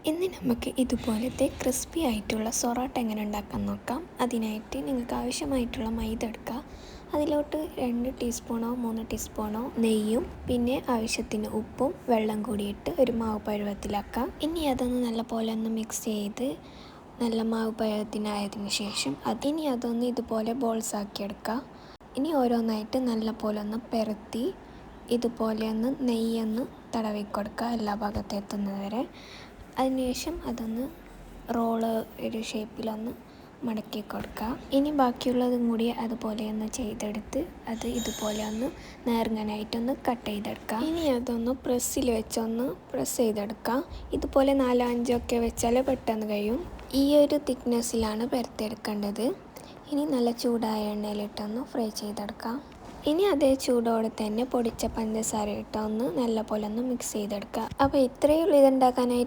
ഇന്ന് നമുക്ക് ഇതുപോലത്തെ ക്രിസ്പി ആയിട്ടുള്ള സൊറാട്ട എങ്ങനെ ഉണ്ടാക്കാൻ നോക്കാം. അതിനായിട്ട് നിങ്ങൾക്ക് ആവശ്യമായിട്ടുള്ള മൈദ എടുക്കുക. അതിലോട്ട് 2 ടീസ്പൂണോ 3 ടീസ്പൂണോ നെയ്യും പിന്നെ ആവശ്യത്തിന് ഉപ്പും വെള്ളം കൂടിയിട്ട് ഒരു മാവ് പരുവത്തിലാക്കാം. ഇനി അതൊന്ന് നല്ല പോലെ ഒന്ന് മിക്സ് ചെയ്ത് നല്ല മാവ് പരുവത്തിനായതിനു ശേഷം അതൊന്ന് ഇതുപോലെ ബോൾസ് ആക്കി എടുക്കുക. ഇനി ഓരോന്നായിട്ട് നല്ല പോലെ ഒന്ന് പരത്തി ഇതുപോലെ ഒന്ന് നെയ്യൊന്ന് തടവി കൊടുക്കുക എല്ലാ ഭാഗത്തും എത്തുന്നതുവരെ. അതിനുശേഷം അതൊന്ന് റോള് ഒരു ഷേപ്പിലൊന്ന് മടക്കി കൊടുക്കുക. ഇനി ബാക്കിയുള്ളതും കൂടി അതുപോലെ ഒന്ന് ചെയ്തെടുത്ത് അത് ഇതുപോലെ ഒന്ന് നേർങ്ങനായിട്ടൊന്ന് കട്ട് ചെയ്തെടുക്കുക. ഇനി അതൊന്ന് പ്രസ്സിൽ വെച്ചൊന്ന് പ്രസ് ചെയ്തെടുക്കുക. ഇതുപോലെ 4-5 ഒക്കെ വെച്ചാൽ പെട്ടെന്ന് കഴിയും. ഈ ഒരു തിക്നെസ്സിലാണ് പരത്തിയെടുക്കേണ്ടത്. ഇനി നല്ല ചൂടായ എണ്ണയിലിട്ടൊന്ന് ഫ്രൈ ചെയ്തെടുക്കാം. ഇനി അതേ ചൂടോടെ തന്നെ പൊടിച്ച പഞ്ചസാര ഇട്ടൊന്ന് നല്ല പോലെ ഒന്ന് മിക്സ് ചെയ്തെടുക്കുക. അപ്പോൾ ഇത്രയേ ഉള്ളൂ ഇതുണ്ടാക്കാനായിട്ട്.